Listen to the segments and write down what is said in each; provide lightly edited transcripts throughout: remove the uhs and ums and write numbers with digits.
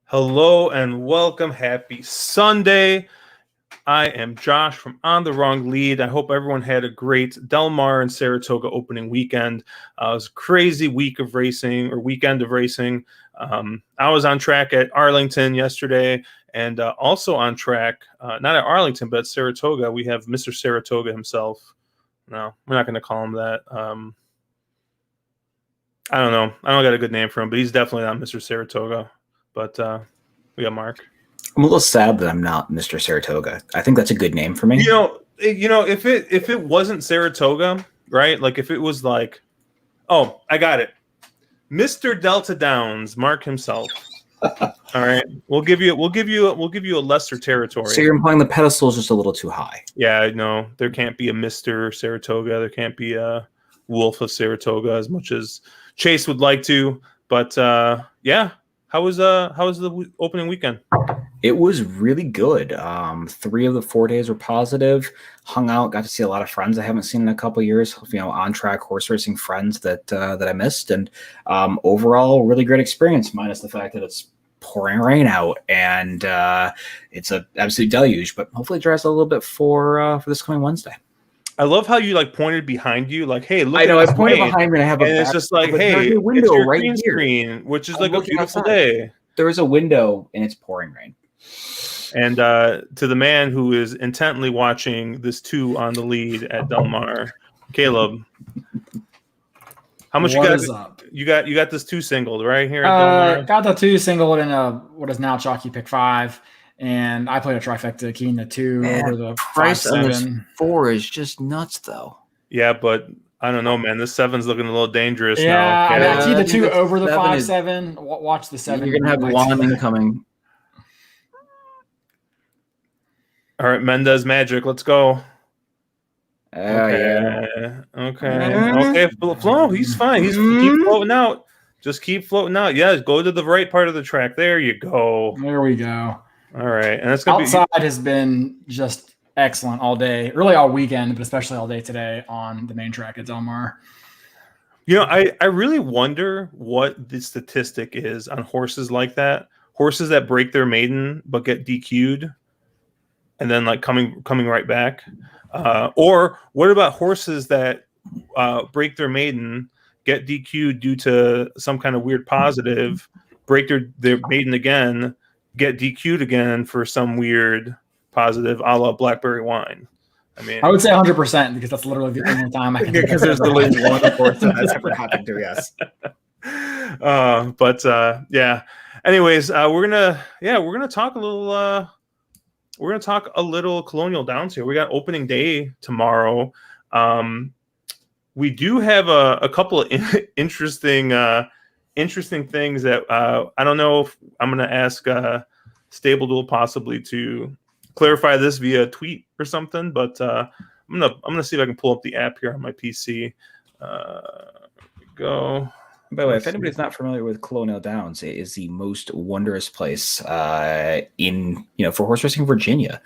Hello and welcome. Happy Sunday. I am Josh from On the Wrong Lead. I hope everyone had a great Del Mar and Saratoga opening weekend. It was a crazy weekend of racing. I was on track at Arlington yesterday and also on track, not at Arlington, but at Saratoga. We have Mr. Saratoga himself. No, we're not going to call him that. I don't know. I don't got a good name for him, but he's definitely not Mr. Saratoga. But we got Mark. I'm a little sad that I'm not Mr. Saratoga. I think that's a good name for me. You know, if it wasn't Saratoga, right? Like if it was like, oh, I got it, Mr. Delta Downs, Mark himself. All right, we'll give you a lesser territory. So you're implying the pedestal is just a little too high. Yeah, no, there can't be a Mr. Saratoga. There can't be a Wolf of Saratoga as much as Chase would like to. But yeah. How was the opening weekend? It was really good. 3 of the 4 days were positive. Hung out, got to see a lot of friends I haven't seen in a couple of years. On track horse racing friends that I missed, and overall, really great experience. Minus the fact that it's pouring rain out and it's an absolute deluge. But hopefully, it dries a little bit for this coming Wednesday. I love how you pointed behind you, like, "Hey, look!" I know I pointed behind me, and I have it's just like, "Hey, a window it's your right green here. Screen, which is like a beautiful day." There is a window, and it's pouring rain. And to the man who is intently watching this 2 on the lead at Del Mar, Caleb, how much you got? You got this 2 singled right here at Del Mar. Got the 2 singled in what is now Chalky Pick 5. And I played a trifecta, keying the 2 over the price 5-7. On this 4 is just nuts, though. Yeah, but I don't know, man. This 7's looking a little dangerous now. Yeah, I keyed the 2 over the 5-7. Watch the 7. You're gonna have one incoming. All right, Mendez Magic. Let's go. Okay. Okay. Flo, he's fine. Keep floating out. Just keep floating out. Yeah, go to the right part of the track. There you go. There we go. All right, and it's gonna outside has been just excellent all day, really all weekend, but especially all day today on the main track at Del Mar. I really wonder what the statistic is on horses like that. Horses that break their maiden but get DQ'd, and then like coming right back. Or what about horses that break their maiden, get DQ'd due to some kind of weird positive, break their maiden again, get DQ'd again for some weird positive, a la Blackberry Wine. I mean, I would say 100% because that's literally the only time I can. Because there's the least one horse that's ever happened to us. Yeah. Anyways, we're gonna talk a little. We're gonna talk a little Colonial Downs here. We got opening day tomorrow. We do have a couple of interesting things that I don't know if I'm going to ask StableDuel possibly to clarify this via tweet or something, but I'm gonna see if I can pull up the app here on my PC. Go. By the way, if anybody's not familiar with Colonial Downs, it is the most wondrous place for horse racing in Virginia.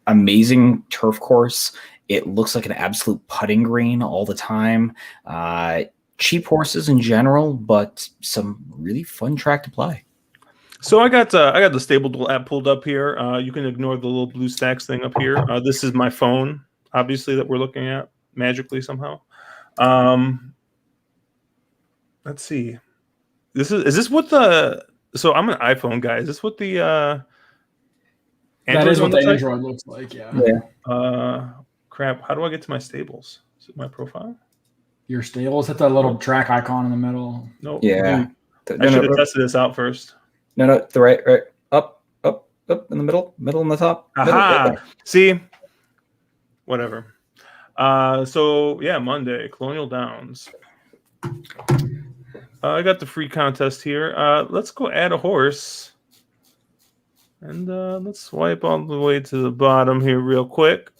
Amazing turf course. It looks like an absolute putting green all the time. Cheap horses in general, but some really fun track to play. So I got the StableDuel app pulled up here. You can ignore the little blue stacks thing up here. This is my phone, obviously, that we're looking at magically somehow. Let's see. Is this what the? So I'm an iPhone guy. Is this what the? That is what the Android looks like. Yeah. Crap. How do I get to my stables? Is it my profile? Your stables. Hit that little track icon in the middle. Nope. Yeah. I should have tested this out first. No, the right, up in the middle in the top. Aha! See, whatever. So yeah, Monday, Colonial Downs. I got the free contest here. Let's go add a horse. And let's swipe all the way to the bottom here real quick.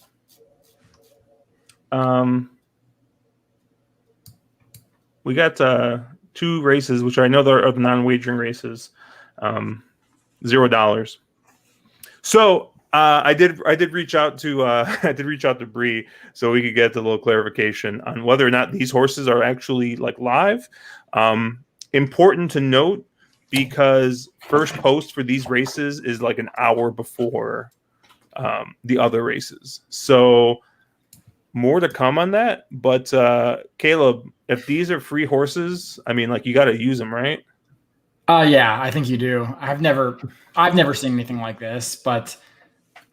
We got 2 races, which I know are the non-wagering races, $0. So I did reach out to I did reach out to Bree so we could get a little clarification on whether or not these horses are actually like live. Important to note, because first post for these races is like an hour before the other races. So more to come on that. But Caleb, if these are free horses, I mean, like, you got to use them, right? Yeah, I think you do. I've never seen anything like this, but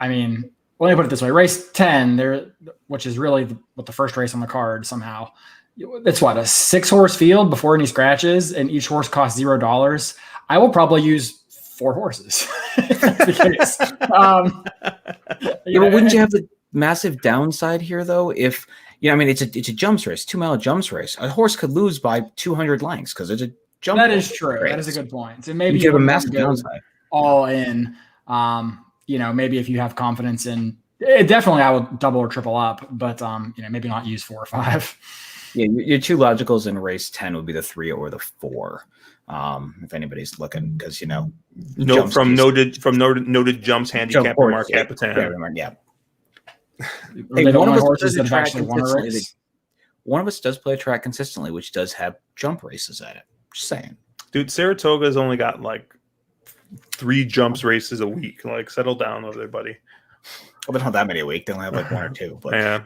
I mean, let me put it this way: race 10, which is really the first race on the card. Somehow, it's what, a 6-horse field before any scratches, and each horse costs $0. I will probably use 4 horses. If that's the case. Wouldn't you have the massive downside here, though? If I mean, it's a jumps race, 2-mile jumps race. A horse could lose by 200 lengths because it's a jump. That is true. Race. That is a good point. So maybe you have a massive downside. All in. Maybe if you have confidence in it, definitely I would double or triple up, but maybe not use 4 or 5. Yeah, your 2 logicals in race 10 would be the 3 or the 4. If anybody's looking, because noted jumps handicapper Mark Capitan. Yeah. Hey, one of us does play a track consistently, which does have jump races at it. Just saying. Dude, Saratoga's only got like 3 jumps races a week. Like, settle down over there, buddy. Well, they don't have that many a week. They only have like 1 or 2. But yeah.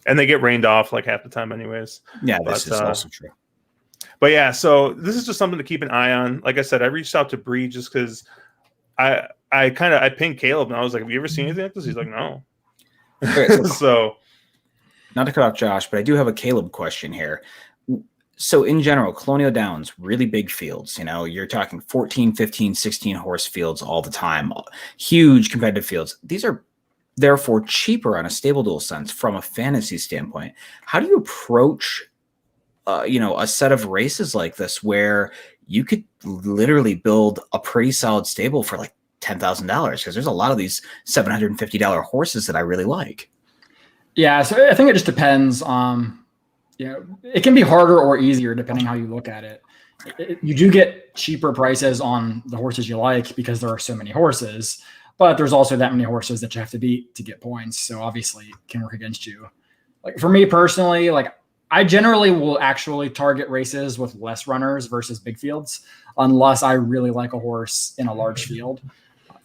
And they get rained off like half the time anyways. Yeah, this is also true. But yeah, so this is just something to keep an eye on. Like I said, I reached out to Bree just because I pinged Caleb and I was like, have you ever seen anything like this? He's like, no. Okay, so not to cut off Josh, but I do have a Caleb question here. So in general, Colonial Downs, really big fields, you're talking 14, 15, 16 horse fields all the time, huge competitive fields. These are therefore cheaper on a StableDuel sense from a fantasy standpoint. How do you approach, a set of races like this where you could literally build a pretty solid stable for like $10,000? Because there's a lot of these $750 horses that I really like. Yeah, so I think it just depends on, it can be harder or easier depending how you look at it. You do get cheaper prices on the horses you like because there are so many horses, but there's also that many horses that you have to beat to get points. So obviously it can work against you. Like for me personally, like I generally will actually target races with less runners versus big fields, unless I really like a horse in a large field.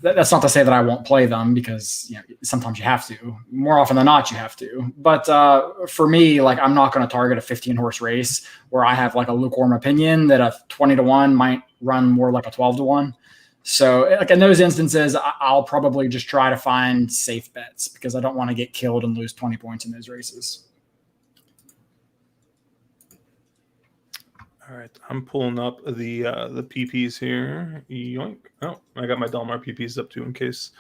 That's not to say that I won't play them, because sometimes you have to. More often than not, you have to. But for me, like, I'm not going to target a 15-horse race where I have like a lukewarm opinion that a 20-1 might run more like a 12-1. So like in those instances, I'll probably just try to find safe bets because I don't want to get killed and lose 20 points in those races. All right, I'm pulling up the PPs here. Yoink! Oh, I got my Delmar PPs up too in case.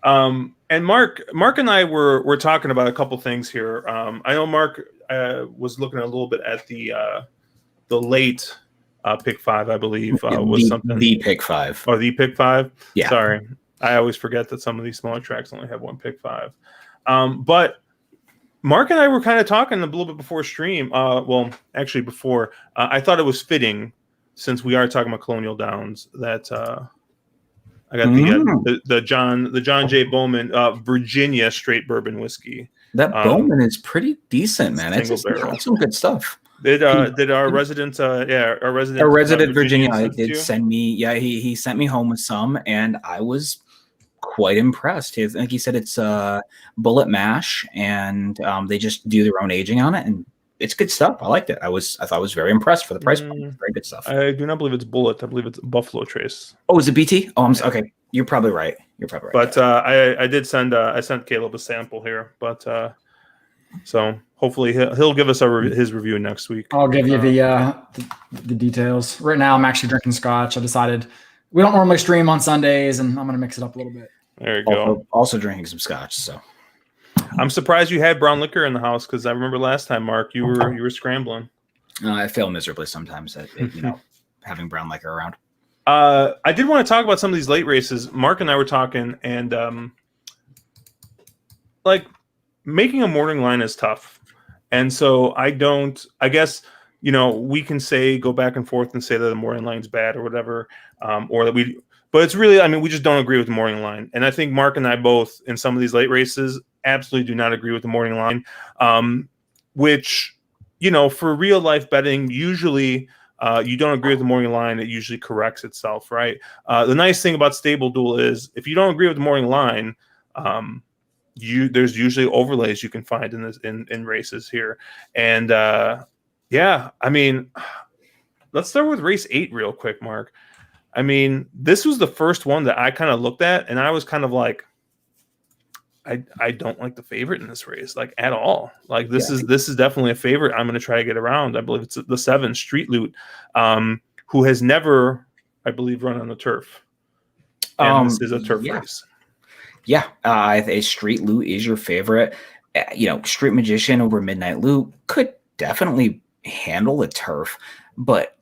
And Mark and I were talking about a couple things here. I know Mark was looking a little bit at the late pick 5, I believe, was something. The pick 5. Oh, the pick 5. Yeah. Sorry, I always forget that some of these smaller tracks only have 1 pick 5. But Mark and I were kind of talking a little bit before stream. Well, actually before. I thought it was fitting, since we are talking about Colonial Downs, that I got the John J. Bowman Virginia straight bourbon whiskey. That Bowman is pretty decent, man. It's some good stuff. Did our resident Virginia did send me? Yeah, he sent me home with some, and I was quite impressed. I think he said it's bullet mash, and they just do their own aging on it, and it's good stuff. I liked it. I thought I was very impressed for the price point. Very good stuff. I do not believe it's bullet. I believe it's Buffalo Trace. Oh, is it BT? Oh, okay. You're probably right. But I did send I sent Caleb a sample here, but so hopefully he'll give us his review next week. I'll give you the details. Right now, I'm actually drinking scotch. I decided we don't normally stream on Sundays, and I'm going to mix it up a little bit. There you go. Also drinking some scotch. So I'm surprised you had brown liquor in the house, because I remember last time, Mark, you were scrambling. I fail miserably sometimes at having brown liquor around. I did want to talk about some of these late races. Mark and I were talking, and like making a morning line is tough. And so I guess, we can go back and forth and say that the morning line's bad or whatever, or that but it's really, we just don't agree with the morning line. And I think Mark and I both in some of these late races absolutely do not agree with the morning line, which, for real life betting, usually you don't agree with the morning line. It usually corrects itself, right? The nice thing about StableDuel is if you don't agree with the morning line, there's usually overlays you can find in races here. And let's start with race 8 real quick, Mark. This was the first one that I kind of looked at, and I was kind of like, I don't like the favorite in this race, like at all. Like this is definitely a favorite. I'm going to try to get around. I believe it's the 7 Street Loot, who has never, I believe, run on the turf. And this is a turf race. Yeah, a Street Loot is your favorite. Street Magician over Midnight Loot could definitely handle the turf, but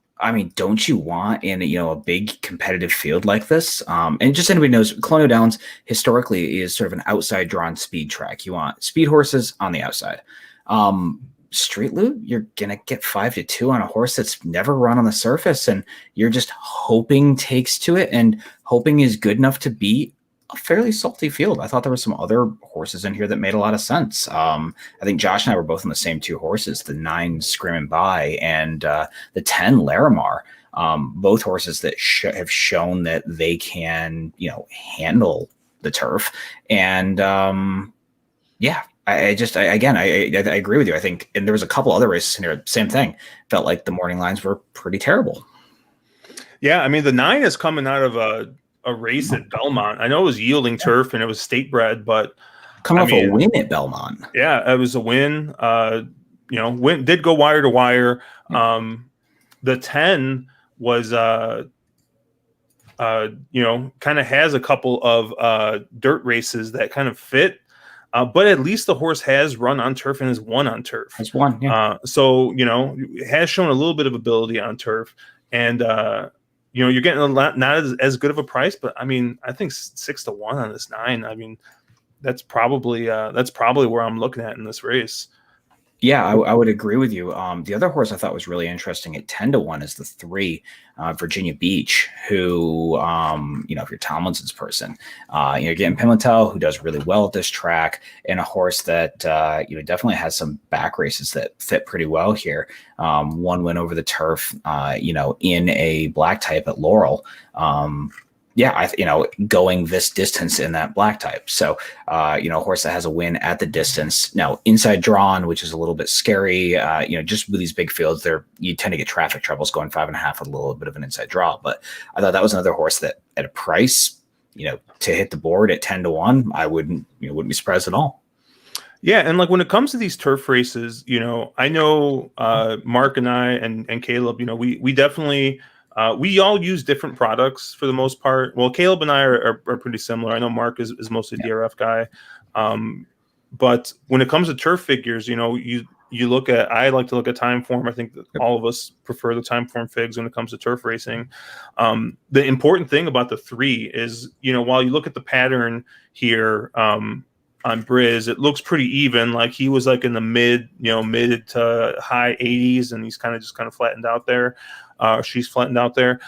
don't you want in a big competitive field like this? And just anybody knows, Colonial Downs historically is sort of an outside drawn speed track. You want speed horses on the outside. Street Loot, you're gonna get 5-2 on a horse that's never run on the surface, and you're just hoping takes to it, and hoping is good enough to beat a fairly salty field. I thought there were some other horses in here that made a lot of sense. I think Josh and I were both on the same 2 horses, the 9 Screaming By and the 10 Larimar. Both horses that have shown that they can, handle the turf. And I agree with you. I think, and there was a couple other races in here, same thing. Felt like the morning lines were pretty terrible. Yeah, the 9 is coming out of a race at Belmont. I know it was yielding turf and it was state bred, but coming off a win at Belmont. Yeah, it was a win. Did go wire to wire. The 10 was kind of has a couple of dirt races that kind of fit. But at least the horse has run on turf and has won on turf. Has won, yeah. So, has shown a little bit of ability on turf. And you're getting not as good of a price, but I think 6-1 on this 9. That's probably where I'm looking at in this race. Yeah, I would agree with you. The other horse I thought was really interesting at 10-1 is the 3 Virginia Beach, who, if you're Tomlinson's person, you're getting Pimentel, who does really well at this track, and a horse that, definitely has some back races that fit pretty well here. 1 win over the turf, in a black type at Laurel. Going this distance in that black type. So, a horse that has a win at the distance. Now, inside drawn, which is a little bit scary, just with these big fields, you tend to get traffic troubles going 5.5 with a little bit of an inside draw. But I thought that was another horse that at a price, to hit the board at 10-1, I wouldn't be surprised at all. Yeah, and like when it comes to these turf races, I know Mark and I and Caleb, we definitely we all use different products for the most part. Well, Caleb and I are pretty similar. I know Mark is mostly DRF guy. But when it comes to turf figures, I like to look at time form. I think that all of us prefer the time form figs when it comes to turf racing. The important thing about the 3 is, while you look at the pattern here on Briz, it looks pretty even. Like he was like in the mid to high 80s, and he's kind of flattened out there. She's flattened out there.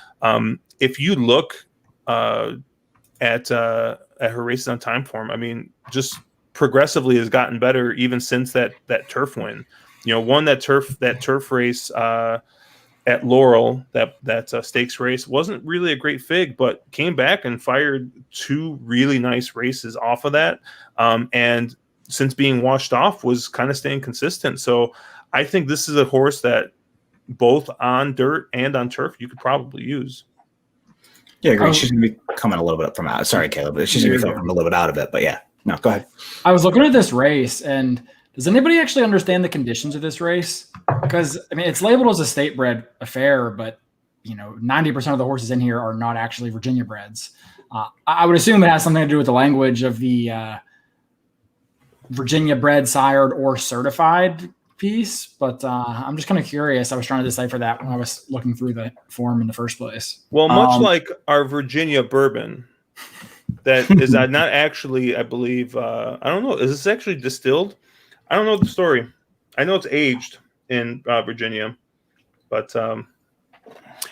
If you look at her races on time form, just progressively has gotten better even since that turf win. Won that turf race at Laurel. That stakes race wasn't really a great fig, but came back and fired 2 really nice races off of that. And since being washed off, was kind of staying consistent. So I think this is a horse that, both on dirt and on turf, you could probably use. Yeah, I agree. She's going to be coming a little bit from out. Sorry, Caleb. She's going to be coming a little bit out of it, but yeah. No, go ahead. I was looking at this race, and does anybody actually understand the conditions of this race? Because, it's labeled as a state bred affair, but, 90% of the horses in here are not actually Virginia breds. I would assume it has something to do with the language of the Virginia bred, sired, or certified piece, but I'm just kind of curious. I was trying to decipher that when I was looking through the form in the first place. Well, much like our Virginia bourbon, that is not actually, I believe, I don't know, is this actually distilled? I don't know the story. I know it's aged in Virginia, but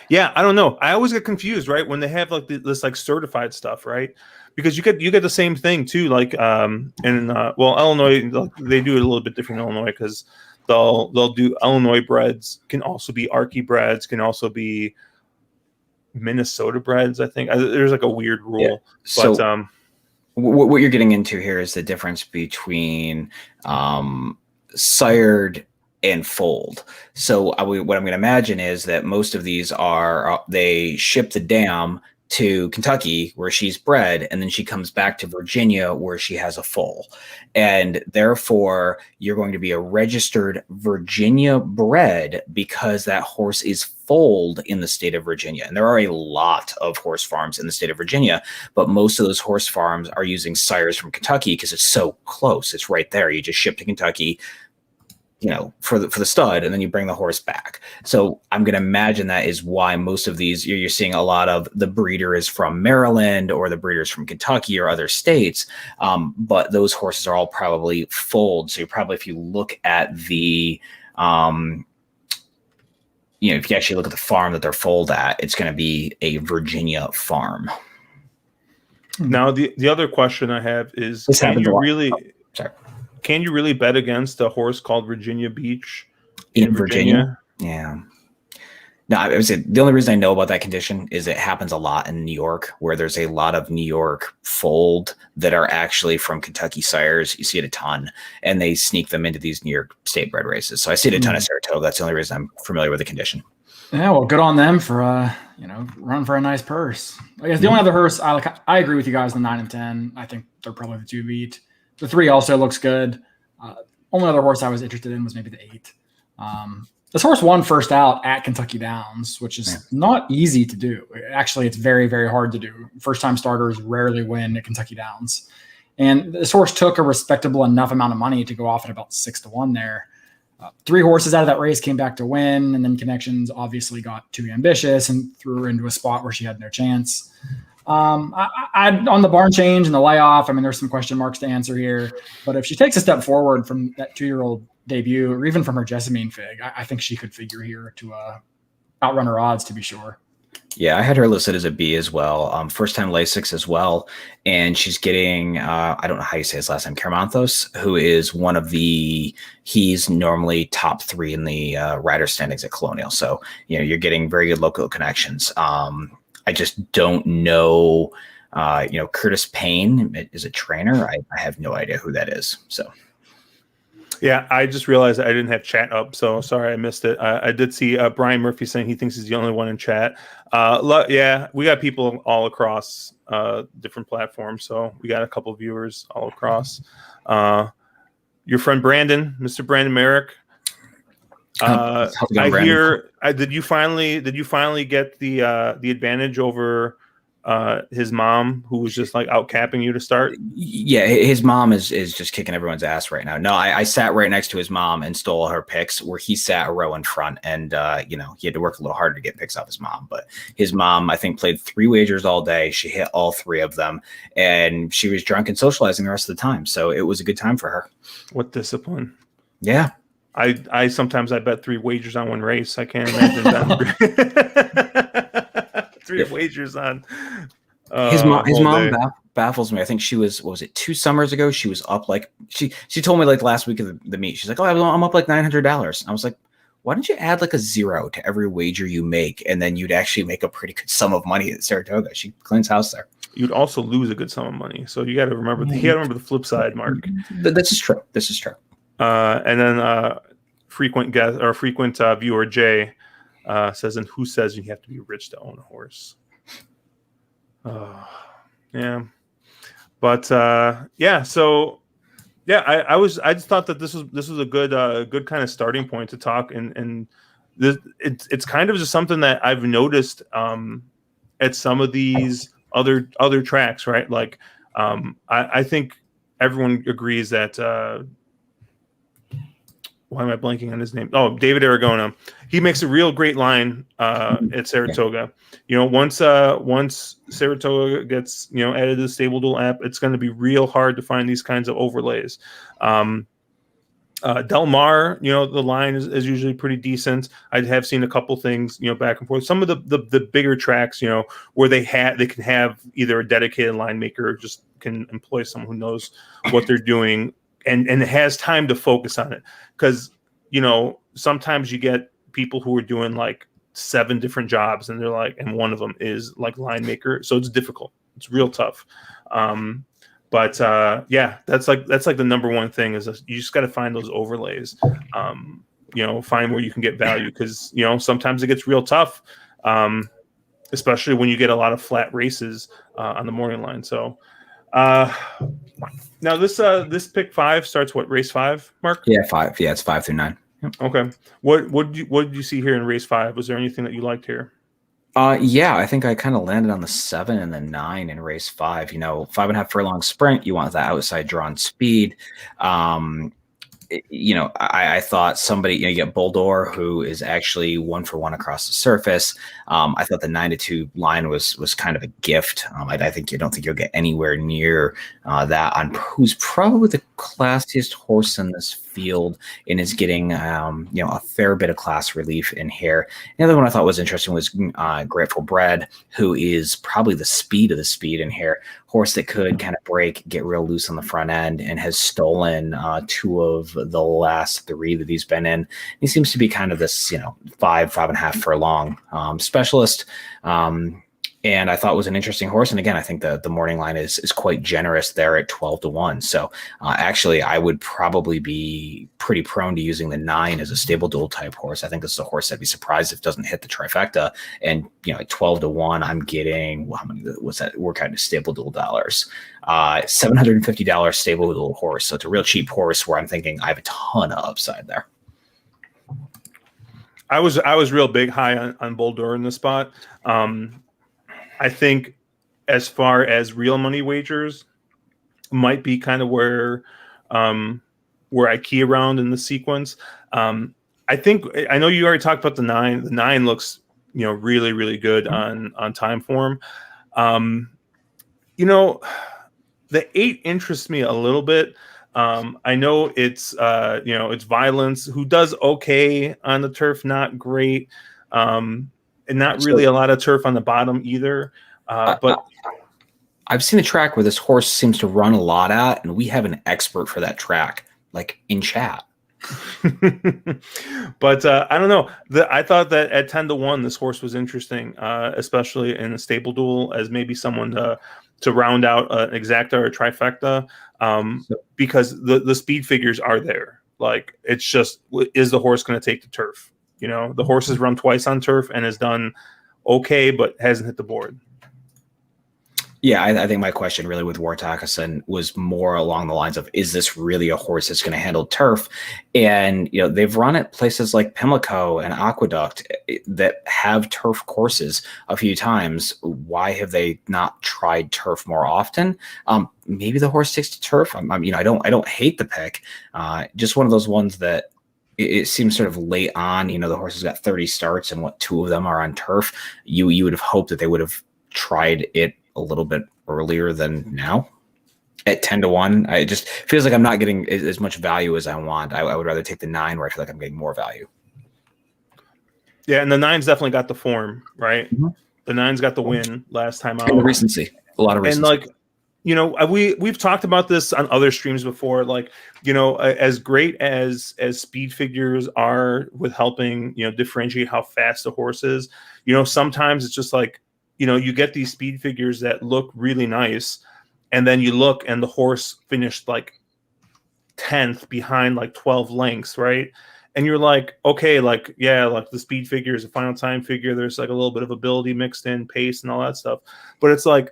yeah, I don't know. I always get confused, right, when they have like this like certified stuff, right? Because you get the same thing too, like in Illinois, they do it a little bit different in Illinois because they'll do Illinois breads, can also be Archie breads, can also be Minnesota breads. I think there's like a weird rule. Yeah. So, but what you're getting into here is the difference between sired and fold. So what I'm going to imagine is that most of these are they ship the dam to Kentucky where she's bred, and then she comes back to Virginia where she has a foal, and therefore you're going to be a registered Virginia bred because that horse is foaled in the state of Virginia. And there are a lot of horse farms in the state of Virginia, but most of those horse farms are using sires from Kentucky because it's so close. It's right there. You just ship to Kentucky, for the stud, and then you bring the horse back. So I'm going to imagine that is why most of these, you're seeing a lot of the breeder is from Maryland or the breeder is from Kentucky or other states. But those horses are all probably foaled. So you're probably, if you look at the, if you actually look at the farm that they're foaled at, it's going to be a Virginia farm. Now, the other question I have is, can you really bet against a horse called Virginia Beach in Virginia? Yeah. No, I would say the only reason I know about that condition is it happens a lot in New York, where there's a lot of New York foaled that are actually from Kentucky sires. You see it a ton, and they sneak them into these New York state bred races. So I see it a ton at Saratoga. That's the only reason I'm familiar with the condition. Yeah, well, good on them for run for a nice purse. I guess the only other horse I agree with you guys, the 9 and 10. I think they're probably the 2 beat. The 3 also looks good. Only other horse I was interested in was maybe the 8. This horse won first out at Kentucky Downs, which is not easy to do. Actually, it's very, very hard to do. First-time starters rarely win at Kentucky Downs. And this horse took a respectable enough amount of money to go off at about 6-1 there. 3 horses out of that race came back to win, and then Connections obviously got too ambitious and threw her into a spot where she had no chance. On the barn change and the layoff, I mean, there's some question marks to answer here, but if she takes a step forward from that 2-year-old debut, or even from her Jessamine Fig, I think she could figure here to outrun her odds, to be sure. Yeah, I had her listed as a B as well. First time Lasix as well. And she's getting, I don't know how you say his last name, Caramanthos, who is one of he's normally top 3 in the rider standings at Colonial. So, you're getting very good local connections. I just don't know, Curtis Payne is a trainer. I have no idea who that is. So. Yeah, I just realized I didn't have chat up, so sorry I missed it. I did see Brian Murphy saying he thinks he's the only one in chat. Yeah, we got people all across different platforms, so we got a couple viewers all across. Your friend Brandon, Mr. Brandon Merrick. I hear. Did you finally get the advantage over his mom, who was just like out capping you to start? Yeah, his mom is just kicking everyone's ass right now. No, I sat right next to his mom and stole her picks, where he sat a row in front, and he had to work a little harder to get picks off his mom. But his mom, I think, played 3 wagers all day. She hit all 3 of them, and she was drunk and socializing the rest of the time. So it was a good time for her. What discipline? Yeah. I sometimes I bet 3 wagers on one race. I can't imagine that. 3 wagers on his mom baffles me. I think she was, what was it, 2 summers ago? She was up like she told me like last week of the meet. She's like, "Oh, I'm up like $900." I was like, "Why don't you add like a 0 to every wager you make, and then you'd actually make a pretty good sum of money at Saratoga?" She cleans house there. You'd also lose a good sum of money. So you got to remember. You got to remember the flip side, Mark. This is true. This is true. And then frequent guest or frequent viewer Jay says, "And who says you have to be rich to own a horse?" Yeah, but yeah. So yeah, I just thought that this was a good kind of starting point to talk, and it's kind of just something that I've noticed at some of these other tracks, right? Like I think everyone agrees that why am I blanking on his name? Oh, David Aragona. He makes a real great line at Saratoga. You know, once Saratoga gets, you know, added to the StableDuel app, it's going to be real hard to find these kinds of overlays. Del Mar, you know, the line is usually pretty decent. I have seen a couple things, you know, back and forth. Some of the bigger tracks, you know, where they can have either a dedicated line maker or just can employ someone who knows what they're doing and has time to focus on it. Because, you know, sometimes you get people who are doing like 7 different jobs and they're like, and one of them is like line maker. So it's difficult. It's real tough. But yeah, that's like the number one thing is you just got to find those overlays. You know, find where you can get value because, you know, sometimes it gets real tough, especially when you get a lot of flat races on the morning line. So now this pick 5 starts what, race 5, Mark? Yeah, 5. Yeah, it's 5 through 9. Yep. Okay. What did you see here in race 5? Was there anything that you liked here? Yeah, I think I kind of landed on the 7 and the 9 in race 5. You know, 5.5 furlong sprint. You want that outside drawn speed. You know, I thought somebody, you know, you get Boldor, who is actually 1-for-1 across the surface. I thought the 9-2 line was kind of a gift. I don't think you'll get anywhere near that on who's probably the classiest horse in this field and is getting, you know, a fair bit of class relief in here. The other one I thought was interesting was Grateful Bread, who is probably the speed of the speed in here. Horse that could kind of break, get real loose on the front end, and has stolen 2 of the last 3 that he's been in. He seems to be kind of this, you know, 5.5 furlong specialist. And I thought was an interesting horse. And again, I think the morning line is quite generous there at 12-1. So actually, I would probably be pretty prone to using the 9 as a StableDuel type horse. I think this is a horse I'd be surprised if it doesn't hit the trifecta. And, you know, at 12-1, I'm getting, well, how many was that? Work out of StableDuel dollars. $750 StableDuel horse. So it's a real cheap horse where I'm thinking I have a ton of upside there. I was real big high on Boldor in this spot. I think as far as real money wagers might be kind of where I key around in the sequence. I know you already talked about the 9. The 9 looks, you know, really, really good on time form. You know, the 8 interests me a little bit. I know it's you know, it's Violence, who does okay on the turf, not great. And not really a lot of turf on the bottom either. But I've seen a track where this horse seems to run a lot at, and we have an expert for that track, like in chat. But I don't know. I thought that at 10-1, this horse was interesting, especially in a StableDuel as maybe someone to round out an exacta or a trifecta, because the speed figures are there. Like, it's just, is the horse going to take the turf? You know, the horse has run twice on turf and has done okay, but hasn't hit the board. Yeah, I think my question really with Wartakason was more along the lines of, is this really a horse that's going to handle turf? And, you know, they've run at places like Pimlico and Aqueduct that have turf courses a few times. Why have they not tried turf more often? Maybe the horse takes to turf. You know, I don't hate the pick. Just one of those ones that it seems sort of late on. You know, the horse has got 30 starts and 2 of them are on turf. You would have hoped that they would have tried it a little bit earlier than now. At 10-1, it just feels like I'm not getting as much value as I want. I would rather take the 9 where I feel like I'm getting more value. Yeah, and the 9's definitely got the form, right? Mm-hmm. The 9's got the win last time out. And the recency. A lot of recency. And like, you know, we've talked about this on other streams before. Like, you know, as great as speed figures are with helping, you know, differentiate how fast a horse is, you know, sometimes it's just like, you know, you get these speed figures that look really nice, and then you look and the horse finished like 10th behind like 12 lengths, right? And you're like, okay, like, yeah, like the speed figure is a final time figure. There's like a little bit of ability mixed in, pace and all that stuff. But it's like,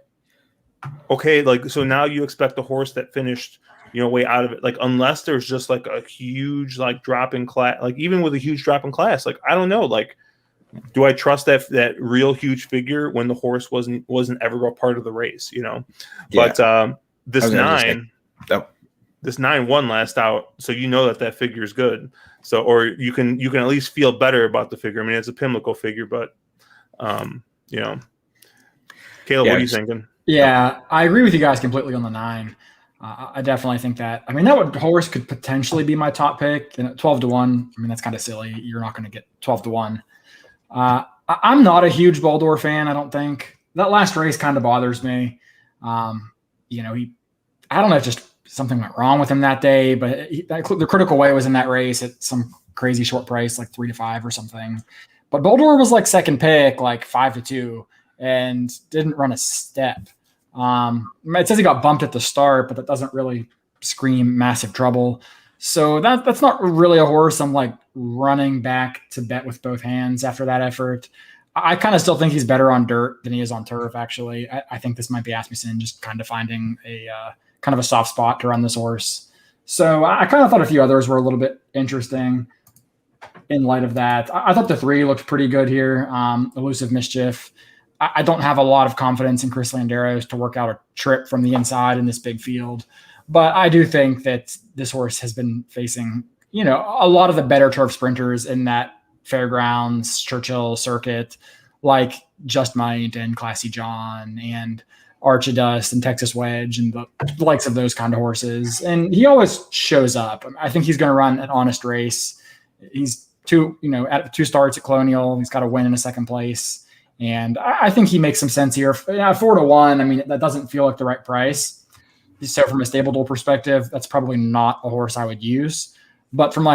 okay, like, so now you expect the horse that finished, you know, way out of it. Like, unless there's just like a huge like drop in class, like even with a huge drop in class, like, I don't know, like, do I trust that real huge figure when the horse wasn't ever a part of the race, you know? Yeah. But this 9, this 9-1 last out, so you know that figure is good. So, or you can at least feel better about the figure. I mean, it's a Pimlico figure, but you know, Caleb, what are you thinking? Yeah, I agree with you guys completely on the 9. I definitely think that. I mean, horse could potentially be my top pick. 12-1. I mean, that's kind of silly. You're not going to get 12-1. I'm not a huge Boldor fan. I don't think that last race kind of bothers me. I don't know if just something went wrong with him that day, but the critical weight was in that race at some crazy short price, like 3-5 or something. But Boldor was like second pick, like 5-2, and didn't run a step. It says he got bumped at the start, but that doesn't really scream massive trouble. So that's not really a horse I'm like running back to bet with both hands after that effort. I kind of still think he's better on dirt than he is on turf, actually. I think this might be Asmussen just kind of finding a kind of a soft spot to run this horse. So I kind of thought a few others were a little bit interesting in light of that. I thought the 3 looked pretty good here. Elusive Mischief. I don't have a lot of confidence in Chris Landeros to work out a trip from the inside in this big field. But I do think that this horse has been facing, a lot of the better turf sprinters in that Fairgrounds, Churchill circuit, like Just Might and Classy John and Archidust and Texas Wedge and the likes of those kind of horses. And he always shows up. I think he's going to run an honest race. He's at 2 starts at Colonial. He's got a win in a second place. And I think he makes some sense here. 4-1, I mean, that doesn't feel like the right price. So from a StableDuel perspective, that's probably not a horse I would use. But from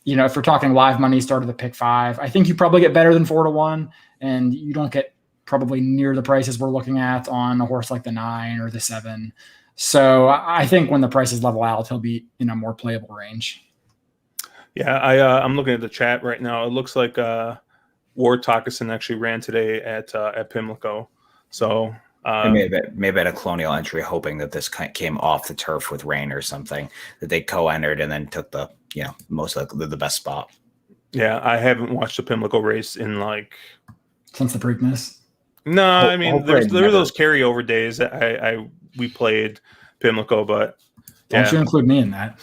if we're talking live money, start of the pick 5, I think you probably get better than 4-1, and you don't get probably near the prices we're looking at on a horse like the 9 or the 7. So I think when the prices level out, he'll be in a more playable range. Yeah, I'm looking at the chat right now. It looks like Ward Takasin actually ran today at Pimlico. So maybe at a Colonial entry, hoping that this came off the turf with rain or something, that they co-entered and then took the most likely the best spot. Yeah, I haven't watched the Pimlico race in since the Preakness. No, I mean there were those carryover days that we played Pimlico, but don't you include me in that?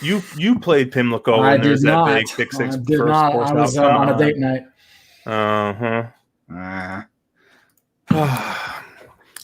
You played Pimlico when there's that big 6-6 I did not. I was on a date night.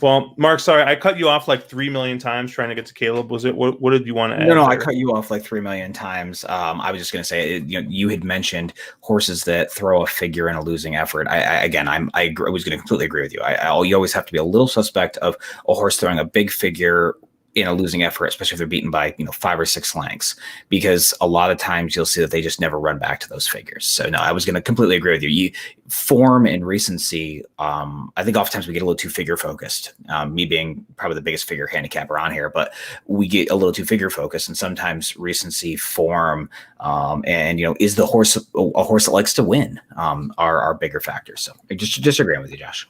Well, Mark, sorry, I cut you off like 3 million times trying to get to Caleb. Was it what did you want to add? No, I cut you off like 3 million times. I was just going to say, you had mentioned horses that throw a figure in a losing effort. I was going to completely agree with you. You always have to be a little suspect of a horse throwing a big figure in a losing effort, especially if they're beaten by 5 or 6 lengths, because a lot of times you'll see that they just never run back to those figures. So no, I was going to completely agree with you. Form and recency, I think oftentimes we get a little too figure focused. Me being probably the biggest figure handicapper on here, but we get a little too figure focused, and sometimes recency, form, and is the horse a horse that likes to win are bigger factors. So I just disagreeing with you, Josh.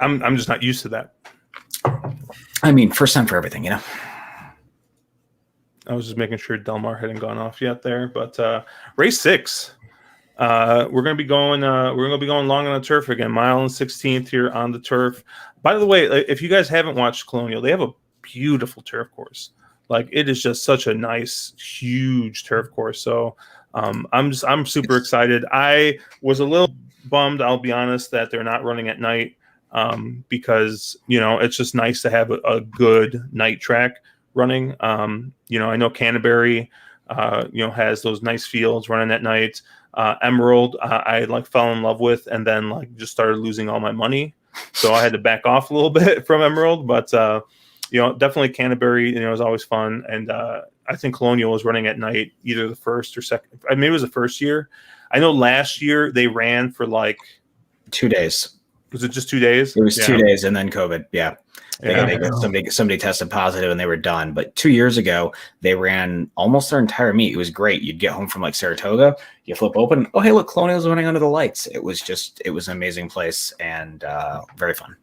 I'm just not used to that. I mean, first time for everything, I was just making sure Delmar hadn't gone off yet there, but race 6, we're going to be going long on the turf again. Mile and 16th here on the turf. By the way, if you guys haven't watched Colonial, they have a beautiful turf course. Like, it is just such a nice, huge turf course. So I'm super excited. I was a little bummed, I'll be honest, that they're not running at night. Because it's just nice to have a good night track running. I know Canterbury has those nice fields running at night. Emerald I fell in love with, and then just started losing all my money, so I had to back off a little bit from Emerald. But definitely Canterbury is always fun, and I think Colonial was running at night either the first or second, maybe it was the first year. I know last year they ran for 2 days. Was it just 2 days? It was 2 days, and then COVID. Yeah. They got somebody tested positive, and they were done. But 2 years ago, they ran almost their entire meet. It was great. You'd get home from Saratoga, you flip open. Oh, hey, look, Colonial's running under the lights. It was an amazing place and very fun.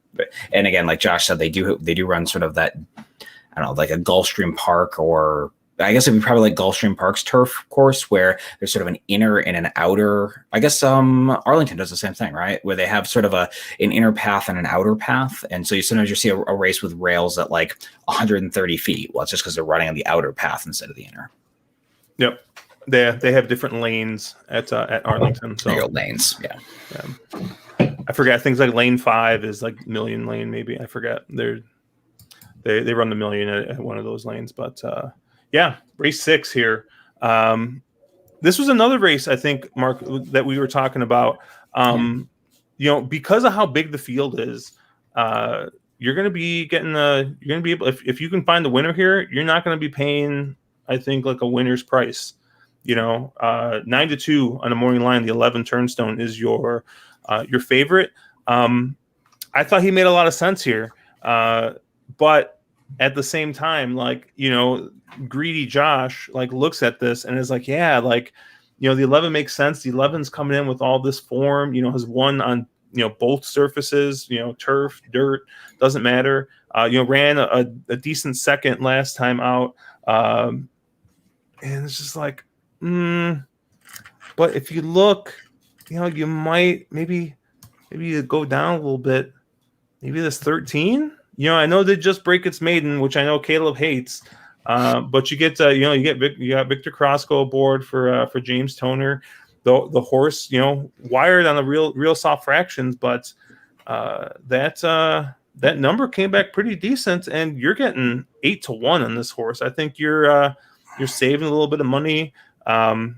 And again, like Josh said, they do run sort of that, I don't know, like a Gulfstream Park or I guess it'd be probably like Gulfstream Park's turf course, where there's sort of an inner and an outer. I guess Arlington does the same thing, right? Where they have sort of an inner path and an outer path, and so sometimes you see a race with rails at like 130 feet. Well, it's just because they're running on the outer path instead of the inner. Yep, they have different lanes at Arlington. So lanes, yeah. I forget things like lane 5 is like million lane, maybe. I forget. They run the million at one of those lanes, but. Yeah, race 6 here. This was another race, I think, Mark, that we were talking about. Because of how big the field is, you're going to be able, if you can find the winner here, you're not going to be paying, I think, like a winner's price. 9-2 on the morning line, the 11 Turnstone is your favorite. I thought he made a lot of sense here, but at the same time, greedy Josh looks at this and is like, yeah, the 11 makes sense. The 11's coming in with all this form, has won on both surfaces, turf, dirt, doesn't matter. Ran a decent second last time out, and it's just like, but if you look, you might maybe you go down a little bit. Maybe this 13. I know they just break its maiden, which I know Caleb hates. But you get you got Victor Crosco aboard for James Toner. The horse, wired on the real soft fractions, but that number came back pretty decent, and you're getting 8-1 on this horse. I think you're saving a little bit of money, and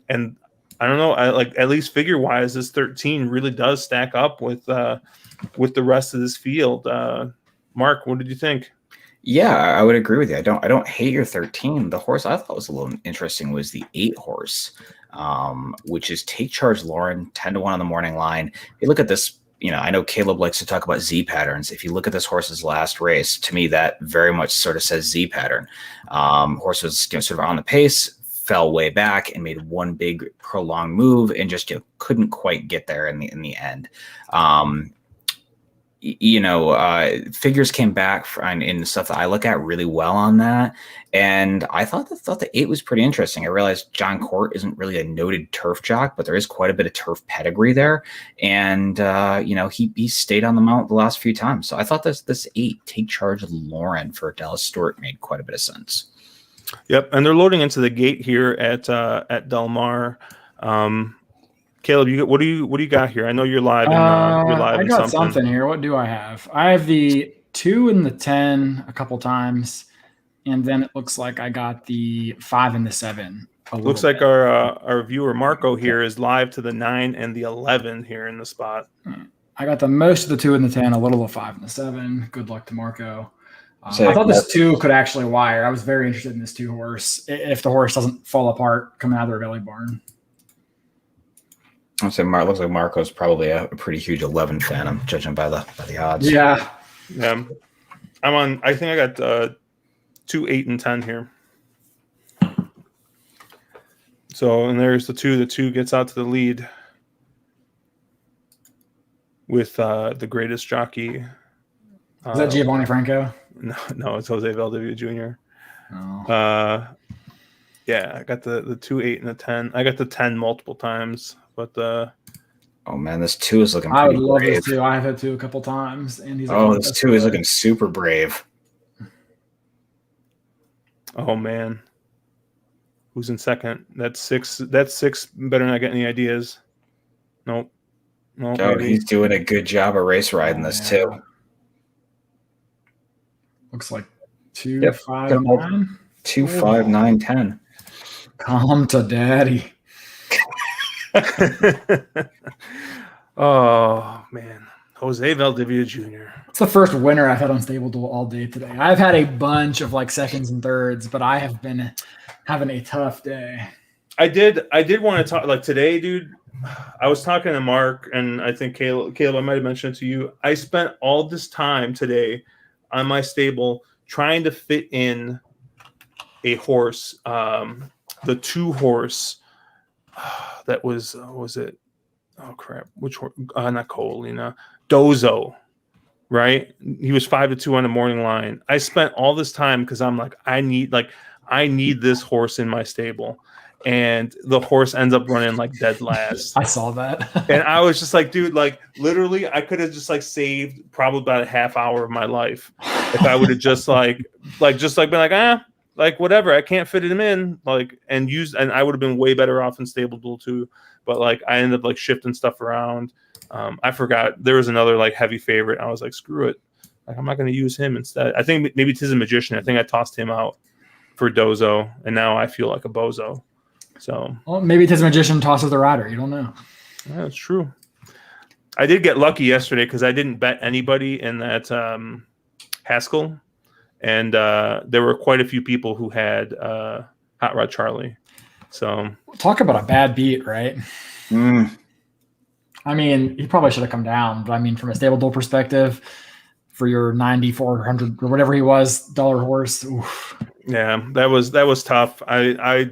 I don't know. At least figure wise, this 13 really does stack up with the rest of this field. Mark, what did you think? Yeah, I would agree with you. I don't hate your 13. The horse I thought was a little interesting was the 8 horse, which is Take Charge Lauren, 10-1 on the morning line. If you look at this, I know Caleb likes to talk about Z patterns. If you look at this horse's last race, to me that very much sort of says Z pattern. Horse was sort of on the pace, fell way back, and made one big prolonged move, and just couldn't quite get there in the end. Figures came back in the stuff that I look at really well on that. And I thought the 8 was pretty interesting. I realized John Court isn't really a noted turf jock, but there is quite a bit of turf pedigree there. And, he stayed on the mount the last few times. So I thought this 8, Take Charge Lauren for Dallas Stewart, made quite a bit of sense. Yep. And they're loading into the gate here at Del Mar. Caleb, what do you got here? I know you're live. I got something here. What do I have? I have the 2 and the 10 a couple times, and then it looks like I got the 5 and the 7. Looks like our viewer Marco here is live to the 9 and the 11 here in the spot. I got the most of the 2 and the 10, a little of 5 and the 7. Good luck to Marco. I thought this 2 could actually wire. I was very interested in this 2 horse if the horse doesn't fall apart coming out of their belly barn. I'd say looks like Marco's probably a pretty huge 11 fan. I'm judging by the odds. Yeah. I'm on. I think I got 2, 8, and 10 here. So, and there's the 2. The 2 gets out to the lead with the greatest jockey. Is that Giovanni Franco? No, it's Jose Valdivia Jr. Oh. Yeah, I got the 2, 8, and the 10. I got the 10 multiple times. But oh man, this 2 is looking. I would love brave. this 2. I've had 2 a couple times, and he's. This 2 is looking super brave. Oh man, who's in second? That's 6. That's 6. Better not get any ideas. Nope. Oh, he's doing a good job of race riding this too. Looks like 2, 5, 9. 2, 5, 9, 10. Come to daddy. Oh man, Jose Valdivia Jr. It's the first winner I've had on StableDuel all day today. I've had a bunch of seconds and thirds, but I have been having a tough day. I did want to talk today, dude. I was talking to Mark, and I think Caleb, I might have mentioned it to you. I spent all this time today on my stable trying to fit in a horse, the 2 horse. That was it? Oh crap! Which one? Not Cole, Dozo, right? He was 5-2 on the morning line. I spent all this time because I'm like, I I need this horse in my stable. And the horse ends up running like dead last. I saw that. And I was just like, dude, like literally I could have just like saved probably about a half hour of my life if I would have just been like, like whatever, I can't fit him in, like, and I would have been way better off in StableDuel too. But like I ended up like shifting stuff around. I forgot there was another like heavy favorite. I was like, screw it. Like I'm not going to use him instead. I think maybe Tis a Magician. I think I tossed him out for Dozo, and now I feel like a bozo. So maybe Tis a Magician tosses the rider. You don't know. Yeah, that's true. I did get lucky yesterday because I didn't bet anybody in that Haskell, and there were quite a few people who had Hot Rod Charlie. So talk about a bad beat, right? I mean, he probably should have come down, but I mean, from a StableDuel perspective, for your $9,400 or whatever he was horse. Oof. Yeah, that was tough. I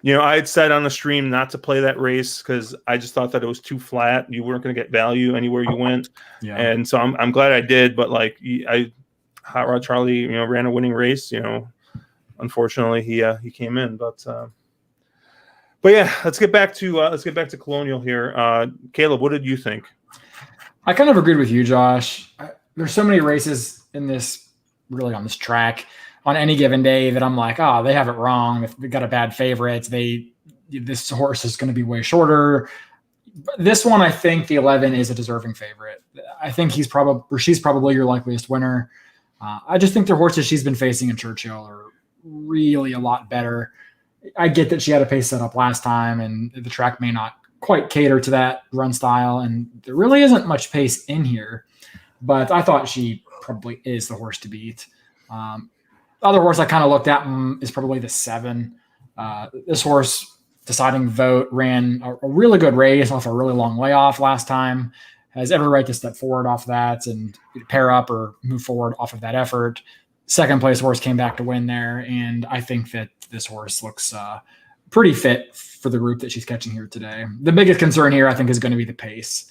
had said on the stream not to play that race because I just thought that it was too flat. You weren't going to get value anywhere you went. Yeah. And so I'm glad I did. But like Hot Rod Charlie, ran a winning race. Unfortunately he came in. But yeah, let's get back to Colonial here. Caleb, what did you think? I kind of agreed with you, Josh. There's so many races on this track on any given day that I'm like, they have it wrong. If they got a bad favorite, this horse is going to be way shorter. But this one, I think the 11 is a deserving favorite. I think she's probably your likeliest winner. I just think the horses she's been facing in Churchill are really a lot better. I get that she had a pace set up last time, and the track may not quite cater to that run style, and there really isn't much pace in here. But I thought she probably is the horse to beat. The other horse I kind of looked at is probably the 7. This horse, deciding vote, ran a really good race off a really long layoff last time. Has every right to step forward off that and pair up or move forward off of that effort. Second place horse came back to win there, and I think that this horse looks pretty fit for the group that she's catching here today. The biggest concern here, I think, is going to be the pace.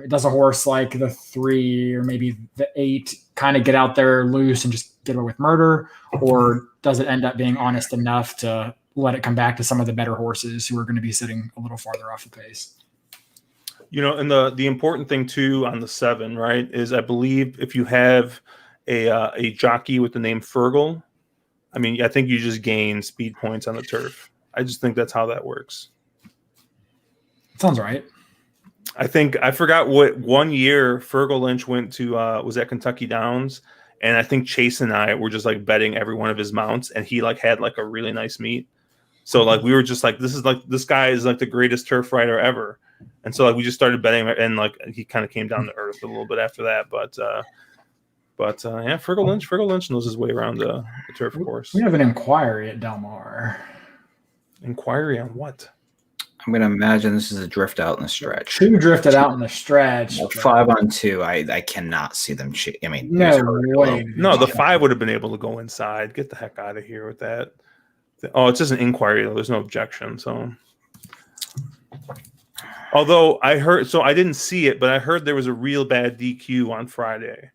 Does a horse like the 3 or maybe the 8 kind of get out there loose and just get away with murder, or does it end up being honest enough to let it come back to some of the better horses who are going to be sitting a little farther off the pace? And the important thing too on the 7, right, is I believe if you have a jockey with the name Fergal, I mean, I think you just gain speed points on the turf. I just think that's how that works. Sounds right. I forgot what one year Fergal Lynch went to was at Kentucky Downs, and I think Chase and I were just like betting every one of his mounts, and he like had like a really nice meet. So like we were just like, this guy is like the greatest turf rider ever, and so like we just started betting, and like he kind of came down to earth a little bit after that. But yeah, Fergal Lynch knows his way around the turf course. We have an inquiry at Del Mar. Inquiry on what? I'm going to imagine this is a drift out in the stretch. 2 drifted out in the stretch. 5 on 2. I cannot see them. I mean, no way. No, the 5 would have been able to go inside. Get the heck out of here with that. Oh, it's just an inquiry though. There's no objection. So, although I didn't see it, but I heard there was a real bad DQ on Friday.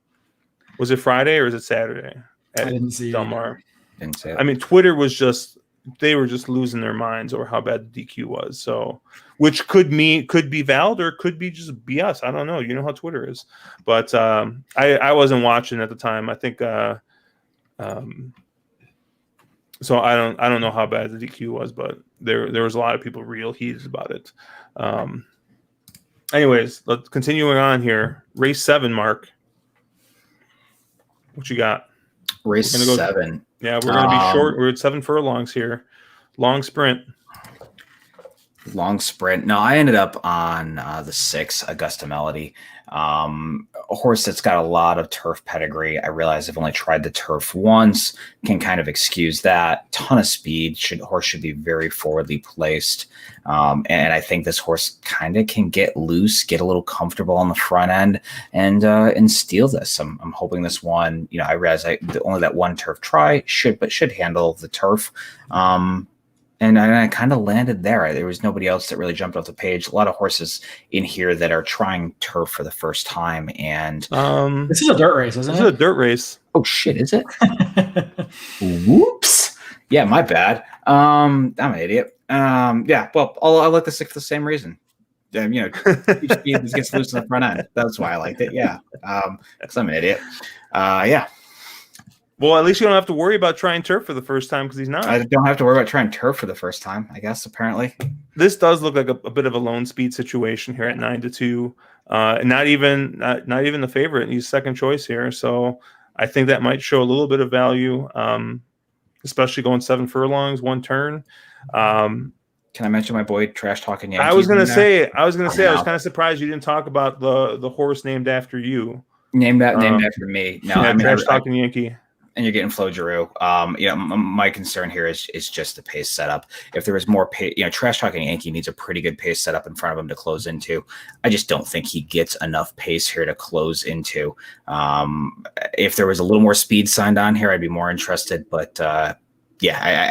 Was it Friday or is it Saturday? I didn't see Del Mar. Didn't see it. I mean, Twitter was just. They were just losing their minds over how bad the DQ was. So, which could be valid or could be just BS. I don't know. You know how Twitter is. But I wasn't watching at the time. I think so I don't know how bad the DQ was, but there was a lot of people real heated about it. Anyways, let's continuing on here. Race 7, Mark. What you got? Race 7. Yeah, we're going to be short. We're at 7 furlongs here. Long sprint. No, I ended up on the 6, Augusta Melody. A horse that's got a lot of turf pedigree. I realize I've only tried the turf once. Can kind of excuse that. Ton of speed. Horse should be very forwardly placed. And I think this horse kind of can get loose, get a little comfortable on the front end, and steal this. I'm hoping this one. I realize only that one turf try should handle the turf. And I kind of landed there. There was nobody else that really jumped off the page. A lot of horses in here that are trying turf for the first time. And this is a dirt race, isn't it? This is a dirt race. Oh, shit, is it? Whoops. Yeah, my bad. I'm an idiot. Yeah, well, I like the 6 for the same reason. Each speed gets loose in the front end. That's why I liked it. Yeah, because I'm an idiot. Yeah, Well, at least you don't have to worry about trying turf for the first time because he's not. I don't have to worry about trying turf for the first time, I guess, apparently. This does look like a bit of a lone speed situation here at 9-2. And not even the favorite. He's second choice here. So I think that might show a little bit of value, especially going 7 furlongs, 1 turn. Can I mention my boy Trash Talking Yankees? I was gonna say I was kind of surprised you didn't talk about the horse named after you. Named after me. No, yeah, Trash Talking Yankee. And you're getting Flo Giroux. My concern here is just the pace setup. If there was more pace, Trash Talking Yankee needs a pretty good pace setup in front of him to close into. I just don't think he gets enough pace here to close into. If there was a little more speed signed on here, I'd be more interested. But I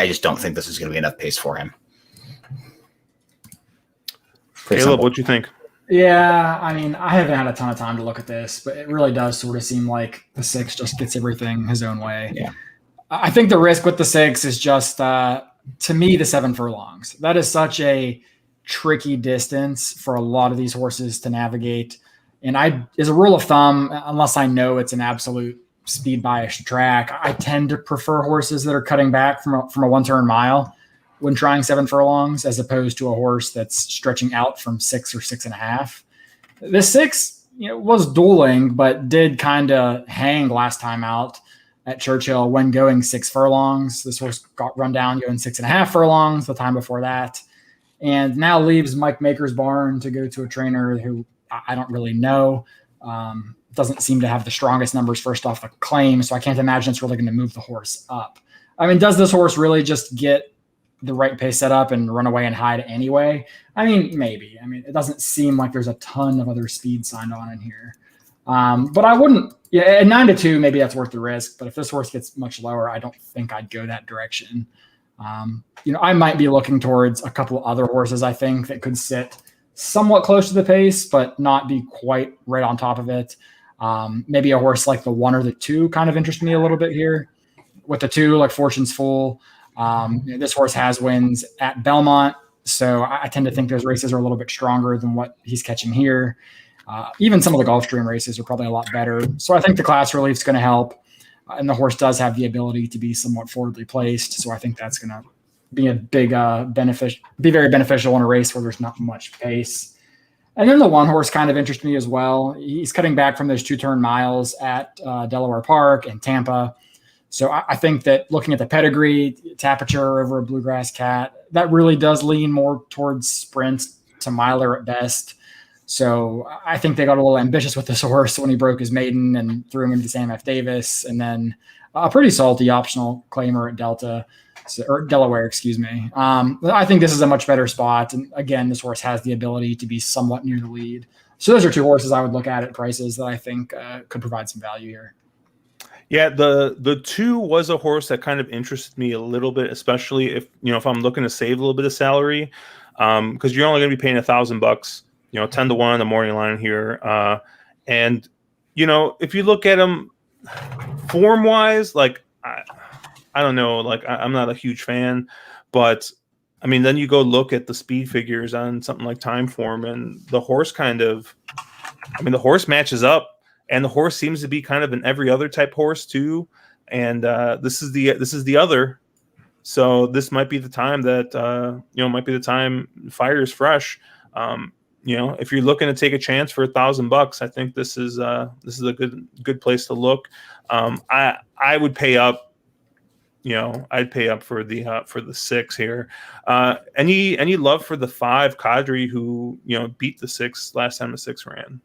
just don't think this is going to be enough pace for him. Caleb, what do you think? Yeah, I mean, I haven't had a ton of time to look at this, but it really does sort of seem like the 6 just gets everything his own way. Yeah, I think the risk with the 6 is just, to me, the 7 furlongs. That is such a tricky distance for a lot of these horses to navigate. And as a rule of thumb, unless I know it's an absolute speed biased track, I tend to prefer horses that are cutting back from a 1-turn mile when trying 7 furlongs, as opposed to a horse that's stretching out from 6 or 6.5. This 6, was dueling, but did kind of hang last time out at Churchill when going 6 furlongs. This horse got run down going 6.5 furlongs the time before that, and now leaves Mike Maker's barn to go to a trainer who I don't really know. Doesn't seem to have the strongest numbers first off the claim, so I can't imagine it's really going to move the horse up. I mean, does this horse really just get the right pace set up and run away and hide anyway? I mean, maybe. I mean, it doesn't seem like there's a ton of other speed signed on in here. But I wouldn't, at 9-2, maybe that's worth the risk. But if this horse gets much lower, I don't think I'd go that direction. I might be looking towards a couple other horses, I think, that could sit somewhat close to the pace, but not be quite right on top of it. Maybe a horse like the 1 or the 2 kind of interests me a little bit here. With the 2, like Fortune's Fool, this horse has wins at Belmont, so I tend to think those races are a little bit stronger than what he's catching here. Even some of the Gulfstream races are probably a lot better. So I think the class relief is going to help, and the horse does have the ability to be somewhat forwardly placed. So I think that's going to be a big be very beneficial in a race where there's not much pace. And then the 1 horse kind of interests me as well. He's cutting back from those 2-turn miles at Delaware Park and Tampa. So I think that looking at the pedigree, Tapiture over a Bluegrass Cat, that really does lean more towards sprints to miler at best. So I think they got a little ambitious with this horse when he broke his maiden and threw him into Sam F. Davis, and then a pretty salty optional claimer at Delaware, excuse me. I think this is a much better spot. And again, this horse has the ability to be somewhat near the lead. So those are 2 horses I would look at prices that I think could provide some value here. Yeah, the 2 was a horse that kind of interested me a little bit, especially if I'm looking to save a little bit of salary, because you're only going to be paying $1,000, 10-1 on the morning line here, and if you look at him form wise, like I don't know, like I'm not a huge fan, but I mean then you go look at the speed figures on something like Time Form, and the horse the horse matches up. And the horse seems to be kind of an every other type horse too, and this is the other. So this might be the time that fire is fresh. If you're looking to take a chance for $1,000, I think this is a good place to look. I would pay up. I'd pay up for the 6 here. Any love for the 5 Kadri, who beat the 6 last time the 6 ran.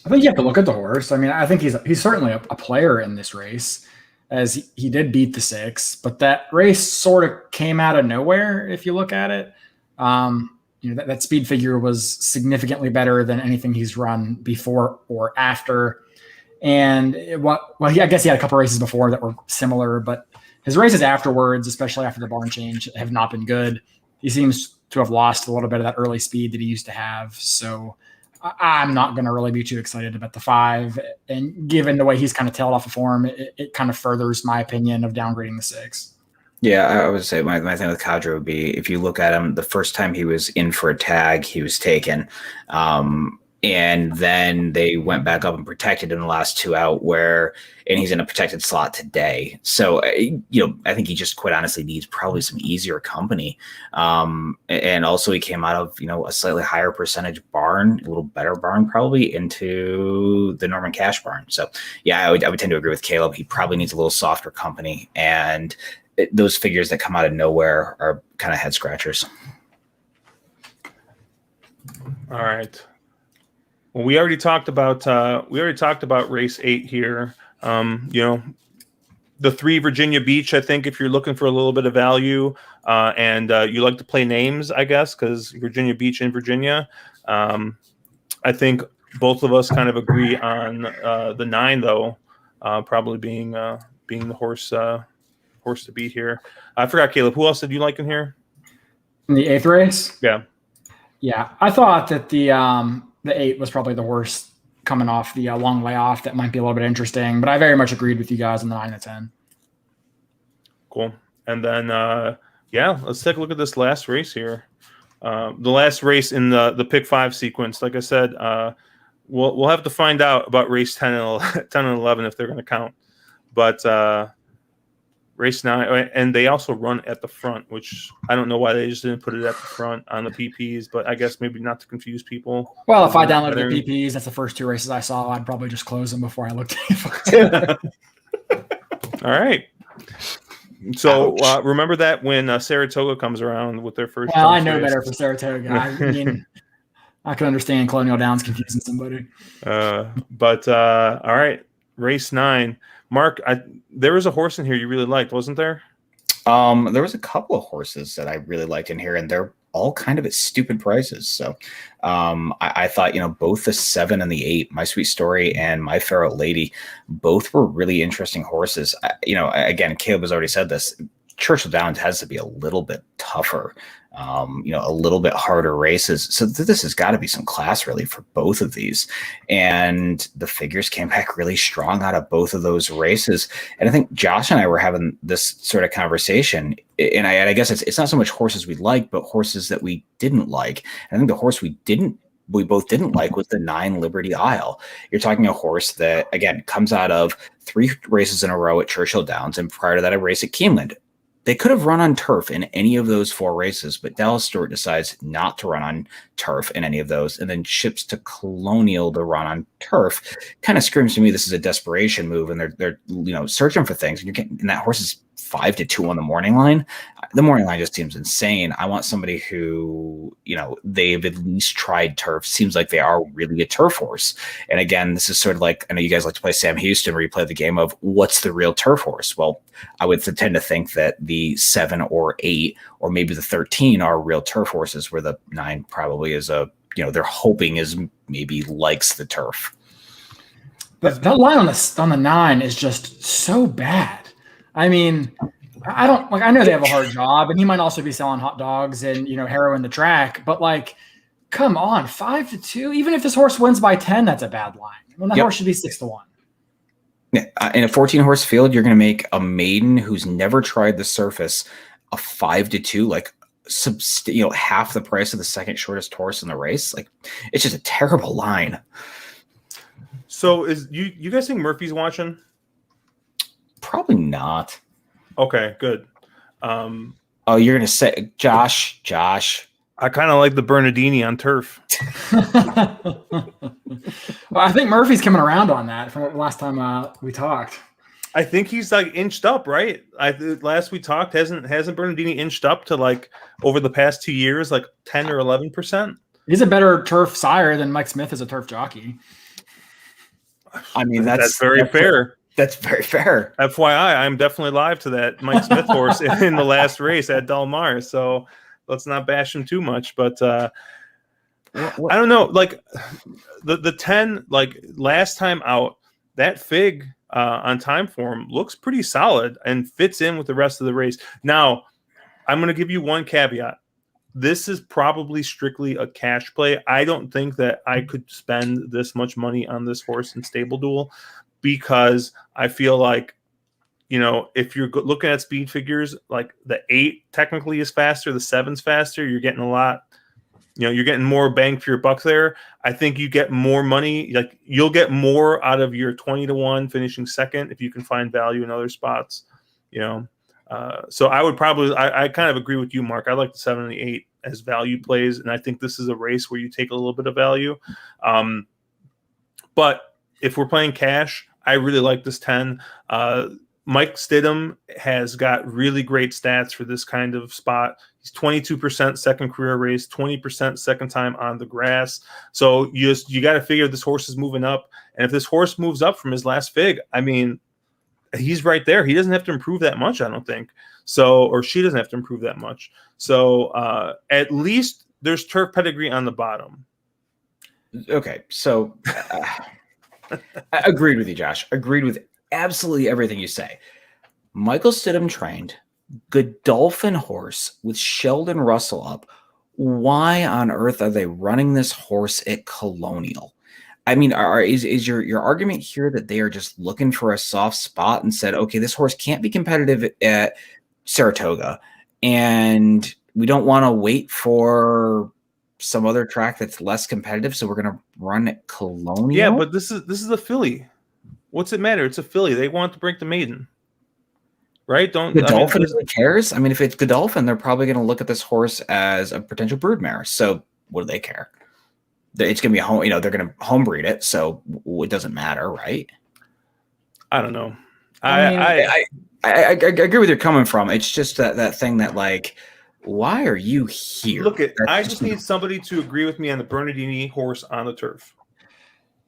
I think you have to look at the horse. I mean, I think he's certainly a player in this race, as he did beat the 6, but that race sort of came out of nowhere. If you look at it, that speed figure was significantly better than anything he's run before or after. And I guess he had a couple races before that were similar, but his races afterwards, especially after the barn change, have not been good. He seems to have lost a little bit of that early speed that he used to have. So I'm not going to really be too excited about the 5. And given the way he's kind of tailed off of form, it kind of furthers my opinion of downgrading the 6. Yeah, I would say my thing with Kadri would be, if you look at him, the first time he was in for a tag, he was taken. And then they went back up and protected in the last 2 out, and he's in a protected slot today. So, I think he just quite honestly needs probably some easier company. And also he came out of, a slightly higher percentage barn, a little better barn probably, into the Norman Cash barn. So yeah, I would tend to agree with Caleb. He probably needs a little softer company, and those figures that come out of nowhere are kind of head scratchers. All right. Well, we already talked about race 8 here. The 3 Virginia Beach, I think, if you're looking for a little bit of value, and you like to play names, I guess, because Virginia Beach and Virginia, I think both of us kind of agree on the 9, though, probably being the horse to beat here. I forgot, Caleb. Who else did you like in here? In the 8th race? Yeah, I thought that the 8 was probably the worst, coming off the long layoff. That might be a little bit interesting, but I very much agreed with you guys on the 9 and 10. Cool. And then, let's take a look at this last race here. The last race in the pick 5 sequence. Like I said, we'll have to find out about race 10 and 11 if they're going to count. But race 9, and they also run at the front, which I don't know why they just didn't put it at the front on the PPs, but I guess maybe not to confuse people. Well, if I downloaded the PPs, that's the first 2 races I saw, I'd probably just close them before I looked at it. All right. So remember that when Saratoga comes around with their first. Well, I know better for Saratoga. I mean, I can understand Colonial Downs confusing somebody. But all right, race 9. Mark, there was a horse in here you really liked, wasn't there? There was a couple of horses that I really liked in here, and they're all kind of at stupid prices. So I thought, both the 7 and the 8, My Sweet Story and My Fair Old Lady, both were really interesting horses. Again, Caleb has already said this. Churchill Downs has to be a little bit tougher, a little bit harder races. So this has got to be some class really for both of these. And the figures came back really strong out of both of those races. And I think Josh and I were having this sort of conversation, and I guess it's not so much horses we like, but horses that we didn't like. And I think the horse we both didn't like was the 9 Liberty Isle. You're talking a horse that, again, comes out of 3 races in a row at Churchill Downs, and prior to that, a race at Keeneland. They could have run on turf in any of those 4 races, but Dallas Stewart decides not to run on turf in any of those, and then ships to Colonial to run on turf. Kind of screams to me this is a desperation move, and they're searching for things. And that horse is 5-2 on the morning line. The morning line just seems insane. I want somebody who, they've at least tried turf. Seems like they are really a turf horse. And again, this is sort of like, I know you guys like to play Sam Houston, where you play the game of what's the real turf horse. Well, I would tend to think that the 7 or 8 or maybe the 13 are real turf horses, where the 9 probably is they're hoping is maybe likes the turf. But that line on the 9 is just so bad. I mean, I know they have a hard job, and he might also be selling hot dogs and, heroin the track, but come on, 5-2, even if this horse wins by 10, that's a bad line. That horse should be 6-1. Yeah, in a 14 horse field, you're going to make a maiden who's never tried the surface a 5-2, half the price of the second shortest horse in the race. It's just a terrible line. So is you guys think Murphy's watching? Probably not. Okay, good. You're gonna say Josh. I kind of like the Bernardini on turf. Well, I think Murphy's coming around on that from last time we talked. I think he's inched up, right? Last we talked, hasn't Bernardini inched up to over the past 2 years 10 or 11%? He's a better turf sire than Mike Smith is a turf jockey. I mean, that's very fair. That's very fair. FYI, I'm definitely live to that Mike Smith horse in the last race at Del Mar, so let's not bash him too much. But I don't know, the 10, last time out, that fig on time form looks pretty solid and fits in with the rest of the race. Now, I'm going to give you one caveat. this is probably strictly a cash play. I don't think that I could spend this much money on this horse in StableDuel because I feel like, if you're looking at speed figures, like the 8 technically is faster, the 7's faster, you're getting a lot, you're getting more bang for your buck there. I think you get more money. Like you'll get more out of your 20-1 finishing second if you can find value in other spots, So I would probably, I kind of agree with you, Mark. I like the 7 and the 8 as value plays. And I think this is a race where you take a little bit of value. But if we're playing cash, I really like this 10. Mike Stidham has got really great stats for this kind of spot. He's 22% second career race, 20% second time on the grass. So you got to figure this horse is moving up. And if this horse moves up from his last fig, I mean, he's right there. He doesn't have to improve that much, I don't think. So, or she doesn't have to improve that much. So at least there's turf pedigree on the bottom. Okay, so I agreed with you, Josh. Agreed with absolutely everything you say. Michael Stidham trained, Godolphin horse with Sheldon Russell up. Why on earth are they running this horse at Colonial? I mean, is your argument here that they are just looking for a soft spot and said, okay, this horse can't be competitive at Saratoga, and we don't want to wait for some other track that's less competitive, so we're going to run at Colonial? Yeah, but this is a filly. What's it matter? It's a filly. They want to break the maiden, right? Godolphin really cares. I mean, if it's Godolphin, they're probably going to look at this horse as a potential broodmare. So what do they care? It's going to be a home. They're going to home breed it, so it doesn't matter, right? I don't know. I agree with you're coming from. It's just that thing that, like, why are you here? Look, I just need somebody to agree with me on the Bernardini horse on the turf.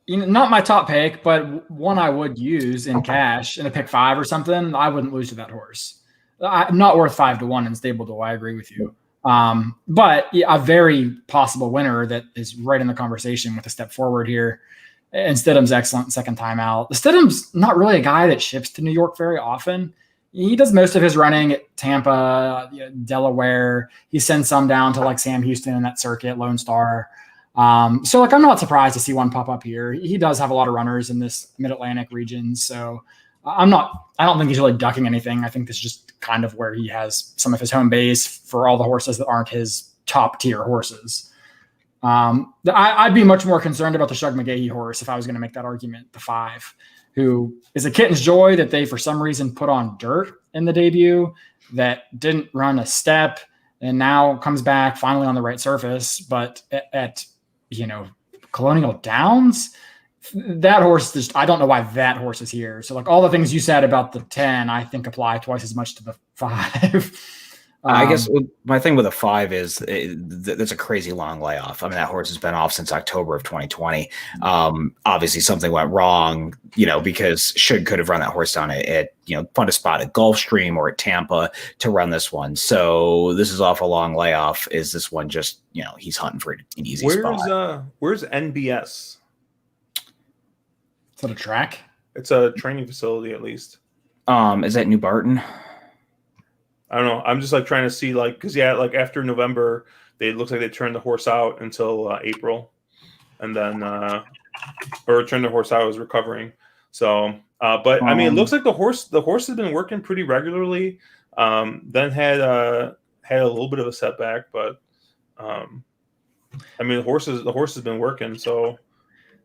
Not my top pick, but one I would use in cash in a pick 5 or something. I wouldn't lose to that horse. I'm not worth 5-1 in StableDuel. I agree with you. But a very possible winner that is right in the conversation with a step forward here. And Stidham's excellent second time out. Stidham's not really a guy that ships to New York very often. He does most of his running at Tampa, Delaware. He sends some down to like Sam Houston in that circuit, Lone Star. So like, I'm not surprised to see one pop up here. He does have a lot of runners in this mid-Atlantic region. So I don't think he's really ducking anything. I think this is just kind of where he has some of his home base for all the horses that aren't his top tier horses. I'd be much more concerned about the Shug McGahee horse if I was going to make that argument, the 5, who is a Kitten's Joy that they, for some reason, put on dirt in the debut that didn't run a step and now comes back finally on the right surface. But at Colonial Downs, that horse, I don't know why that horse is here. So like all the things you said about the 10, I think apply twice as much to the 5. I guess my thing with a 5 is that's a crazy long layoff. I mean, that horse has been off since October of 2020. Obviously something went wrong, because Shug could have run that horse down at found a spot at Gulfstream or at Tampa to run this one. So this is off a long layoff. Is this one just, he's hunting for an easy spot? Where's NBS? Is that a track? It's a training facility, at least. Is that New Barton? I don't know. I'm just like trying to see, like, because like after November, it looks like they turned the horse out until April, and then or turned the horse out as recovering. So, but I mean, it looks like the horse has been working pretty regularly. Then had a little bit of a setback, but I mean, the horse has been working. So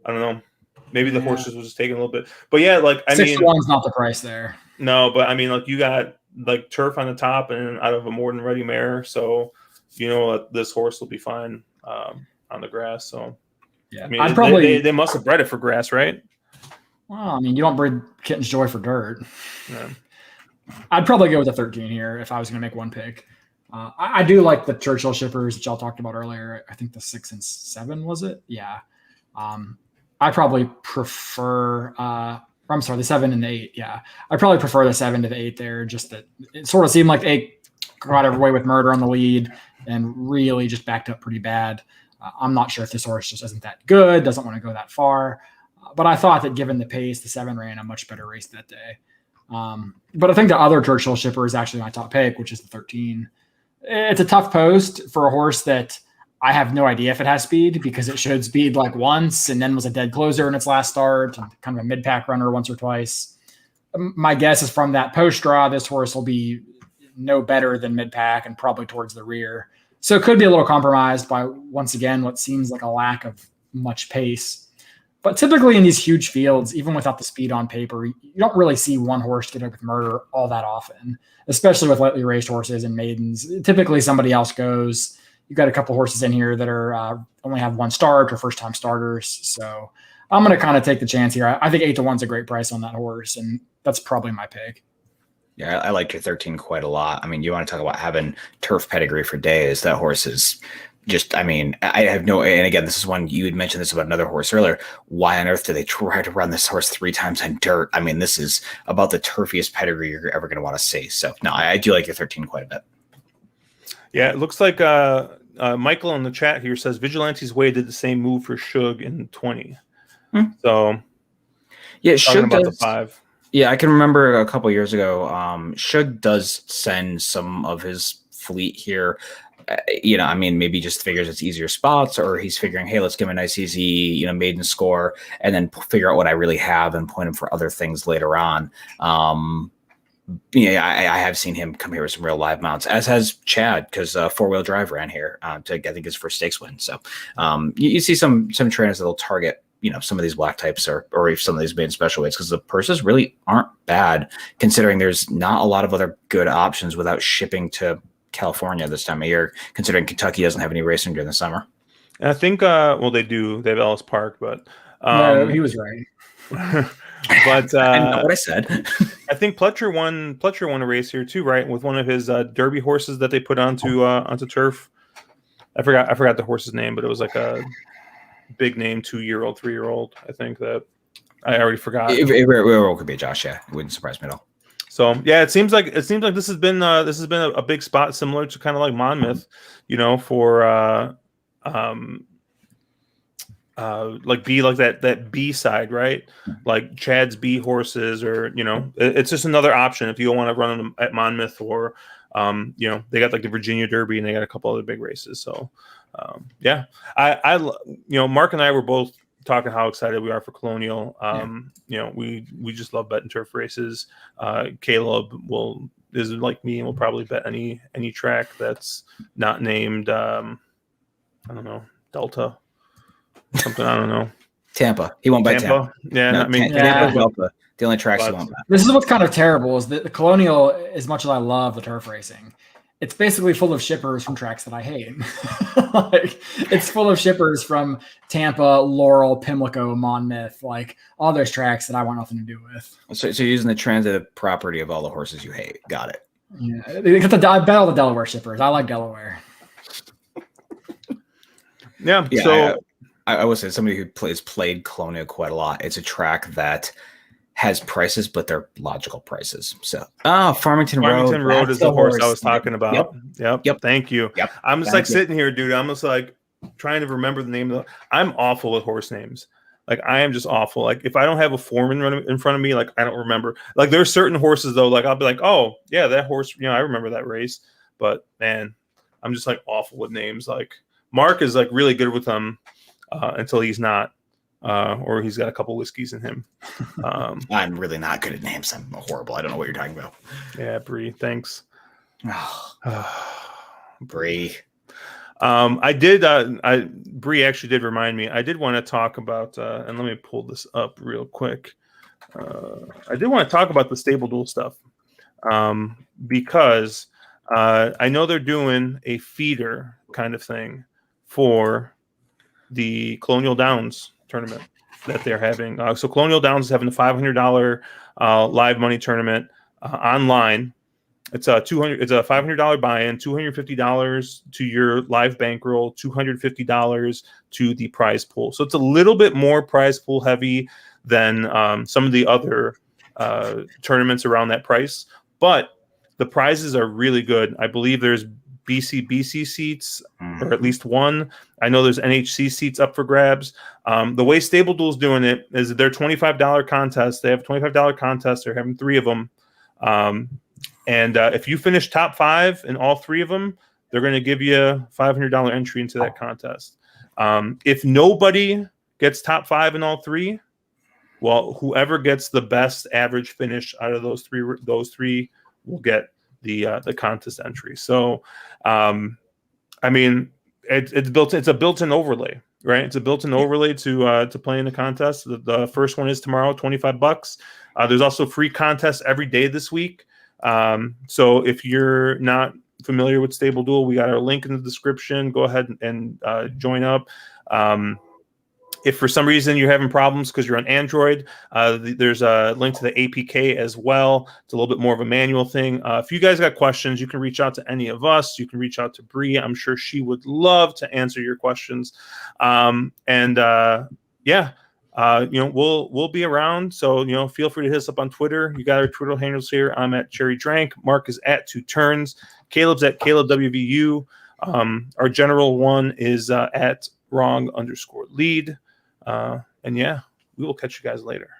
I don't know. Maybe the horses was just taking a little bit, but yeah, like I mean, 6-1's not the price there. No, but I mean, like you got like turf on the top and out of a more than ready mare, so this horse will be fine on the grass. So yeah, I mean, they must have bred it for grass, right? Well, I mean, you don't breed Kitten's Joy for dirt. Yeah. I'd probably go with a 13 here if I was going to make one pick. I do like the Churchill shippers that y'all talked about earlier. I think the 6 and 7 was it? Yeah. I probably prefer. I'm sorry, the 7 and the 8. Yeah, I probably prefer the 7 to the 8 there. Just that it sort of seemed like the 8 got away with murder on the lead and really just backed up pretty bad. I'm not sure if this horse just isn't that good, doesn't want to go that far. But I thought that given the pace, the 7 ran a much better race that day. But I think the other Churchill shipper is actually my top pick, which is the 13. It's a tough post for a horse that I have no idea if it has speed, because it showed speed like once and then was a dead closer in its last start, kind of a mid-pack runner once or twice. My guess is from that post draw, this horse will be no better than mid-pack and probably towards the rear. So it could be a little compromised by, once again, what seems like a lack of much pace. But typically in these huge fields, even without the speed on paper, you don't really see one horse get up with murder all that often, especially with lightly raced horses and maidens. Typically somebody else goes. You've got a couple horses in here that are only have one start or first-time starters. So I'm going to kind of take the chance here. I think 8-1 is a great price on that horse, and that's probably my pick. Yeah, I like your 13 quite a lot. I mean, you want to talk about having turf pedigree for days. That horse is just, I mean, I have no, and again, this is one you had mentioned this about another horse earlier. Why on earth do they try to run this horse 3 times on dirt? I mean, this is about the turfiest pedigree you're ever going to want to see. So, no, I do like your 13 quite a bit. Yeah, it looks like Michael in the chat here says Vigilante's Way did the same move for Shug in 20. So, yeah, Shug does. The 5. Yeah, I can remember a couple years ago, Shug does send some of his fleet here. I mean, maybe just figures it's easier spots, or he's figuring, hey, let's give him a nice, easy, maiden score, and then figure out what I really have and point him for other things later on. I have seen him come here with some real live mounts, as has Chad, because 4-wheel drive ran here to, I think, his first stakes win. So you see some trainers that'll target some of these black types or some of these maiden special weights, because the purses really aren't bad, considering there's not a lot of other good options without shipping to California this time of year, considering Kentucky doesn't have any racing during the summer. And I think, well, they do. They have Ellis Park, but no, he was right. But I know what I said. I think Pletcher won a race here too, right? With one of his Derby horses that they put onto turf. I forgot the horse's name, but it was like a big name 2-year-old, 3-year-old. I think that I already forgot. It could be Josh. Yeah, it wouldn't surprise me at all. So yeah, it seems like this has been a big spot, similar to kind of like Monmouth, for like that B side, right? Like Chad's B horses, or it's just another option if you don't want to run them at Monmouth, or they got like the Virginia Derby and they got a couple other big races. So yeah, I Mark and I were both talking how excited we are for Colonial. We just love betting turf races. Caleb is like me and will probably bet any track that's not named I don't know, Delta, something, I don't know. Tampa. He won't bet Tampa. Yeah, no, I mean Tampa, Delta. The only tracks he won't bet. This is what's kind of terrible, is that the Colonial, as much as I love the turf racing, it's basically full of shippers from tracks that I hate. Like, it's full of shippers from Tampa, Laurel, Pimlico, Monmouth, like all those tracks that I want nothing to do with. So you're using the transitive property of all the horses you hate. Got it. Yeah, I bet all the Delaware shippers. I like Delaware. Yeah. So I would say somebody who played Colonial quite a lot. It's a track that has prices, but they're logical prices. So, Farmington Road is the horse I was talking about. Yep. Thank you. Yep. I'm just sitting here, dude. I'm just like trying to remember the name of I'm awful with horse names. Like, I am just awful. Like, if I don't have a form in front of me, like, I don't remember. Like, there's certain horses though. Like, I'll be like, oh yeah, that horse. I remember that race. But man, I'm just like awful with names. Like, Mark is like really good with them until he's not. Or he's got a couple whiskeys in him. I'm really not good at names. I'm horrible. I don't know what you're talking about. Yeah, Bree. Thanks. Bree. Bree actually did remind me. I did want to talk about, and let me pull this up real quick. I did want to talk about the StableDuel stuff because I know they're doing a feeder kind of thing for the Colonial Downs tournament that they're having. So Colonial Downs is having a $500 live money tournament online. It's a $500 buy-in, $250 to your live bankroll, $250 to the prize pool. So it's a little bit more prize pool heavy than some of the other tournaments around that price, but the prizes are really good. I believe there's BC seats, or at least one. I know there's NHC seats up for grabs. The way StableDuel's doing it is their $25 contest. They have a $25 contest. They're having 3 of them. And if you finish top 5 in all 3 of them, they're going to give you a $500 entry into that contest. If nobody gets top 5 in all 3, well, whoever gets the best average finish out of those three will get the contest entry. So, I mean, it's built. It's a built-in overlay, right? It's a built-in overlay to play in the contest. The first one is tomorrow, $25. There's also free contests every day this week. So if you're not familiar with StableDuel, we got our link in the description. Go ahead and join up. If for some reason you're having problems because you're on Android, there's a link to the APK as well. It's a little bit more of a manual thing. If you guys got questions, you can reach out to any of us. You can reach out to Bree. I'm sure she would love to answer your questions. We'll be around. So, feel free to hit us up on Twitter. You got our Twitter handles here. I'm at Cherry Drank. Mark is at 2 Turns. Caleb's at Caleb WVU. Our general one is at wrong_lead. We will catch you guys later.